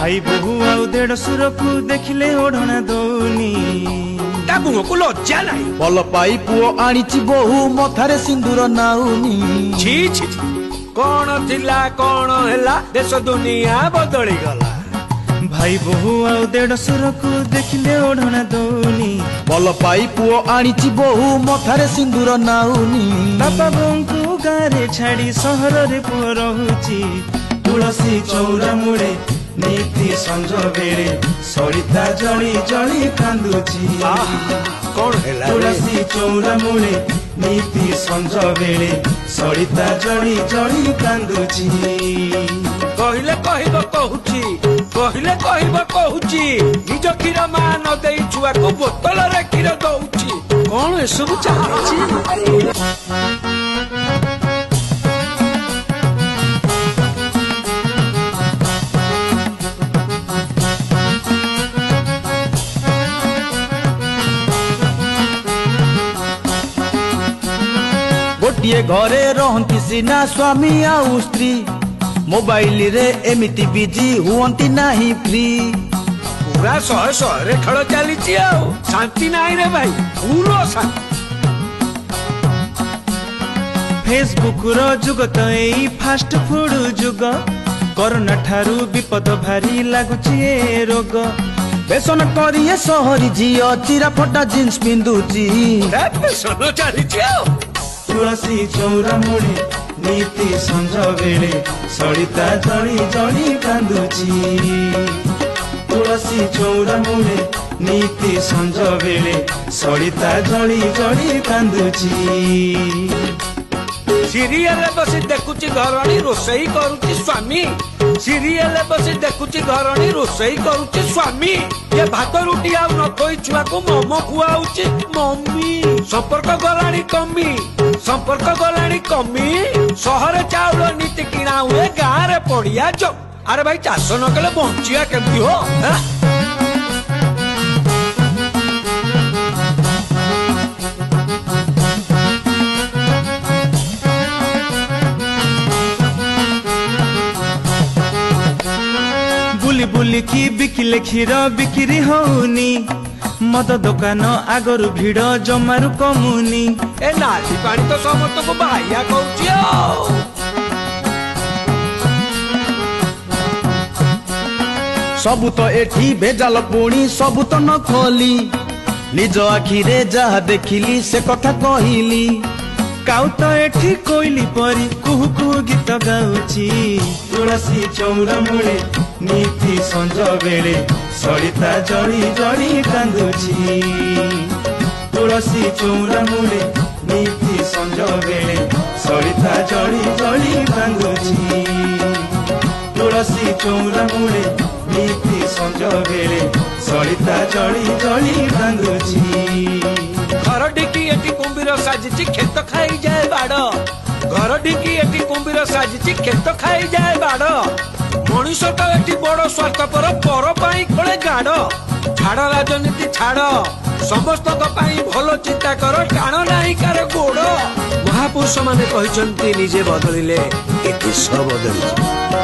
भाई बहु आउ देढ़सुर को देखिले ओढ़ना दौनी ता मुह को लज्जा नहीं भल पाई पुओ आनिची बहु मथारे सिंदूर नाउनी छी छी कौन थिला कौन हैला देश दुनिया बदली गला भाई बहु आउ देढ़सुर को देखिले ओढ़ना दौनी भल पाई पुओ आनिची बहु मथारे सिंदूर नाउनी बापा बोंकु गारे छाड़ी सहर रे पुओ रहुची तुलसी चौरा मुड़े नीति संज बेले सरिता जली जली कांदुची कौन हैला तुलसी चौरा मुड़े नीति संज बेले सरिता जली जली कांदुची कहले कहब कहूची कहले कहब कहूची निज क्षीर मा न देई छुआ को बोतल रे क्षीर दउची कौन ए सब चाहछि गोटिए घरे रहंती सिना स्वामी आउ स्त्री मोबाइल रे एमिति बिजी हुअंती नाही फ्री पूरा शह शह रे खेल चली शांति नहीं रे भाई पूरा शांति फेसबुक रो जुग तो एई फास्ट फूड जुग कोरोना ठारू विपद भारी लागुची ए रोग बेसन करिए सहरी झियो चिरा फटा जींस पिंदुची सोनो चली तुलसी चौरा मुड़े नीति संज बेले सरिता जली जली कांदुची तुलसी चौरा मुड़े नीति संज बेले सरिता जली जली कांदुची सीरियल बसी देखुची घरणी रोषई करुची स्वामी सीरियल बसी देखुची घरणी रोषई करुची स्वामी ये भात रुटी आउ न खोई छुआ को मोमो खुआउची मम्मी संपर्क गलाणी कमी संपर्क गलाणी कमी शहर चाउल नीति किणा हुए गाँव रे पड़िया जो अरे भाई चाष न कले बंचिया केमती हो बुली बुली की बिकिले क्षीर बिक्री होनी मद दुकान आगरु भिड़ जमारु कमुनी ए नाली पानी तो समस्त को बाह्या कहूची सबु तो एठी भेजाल पुणी सबु तो न खोली निज आखिरे जहा देखिली से कथा कहिली काउ तो एठी कोइली परी कुहु कुहु गीत गाउची तुलसी चौरा मुड़े नीति संज बेले सरिता जली जली कांदुची तुलसी चौरा मुड़े नीति संज बेले सरिता जली जली कांदुची तुलसी चौरा मुड़े नीति संज बेले सरिता जली जली कांदुची घर डिकी एटी कुंभीर साजिची खेत खाई जाए बाड़ घर डिकी एटी कुंभीर साजिची खेत खाई जाए बाड़ मनीष तो एटी बड़ स्वार्थपर पर पाई खोले गाड़ छाड़ राजनीति छाड़ समस्त भल चिंता कर टाण नहीं कार गोड़ महापुरुष माने कहते निजे बदलिले ए देश बदली।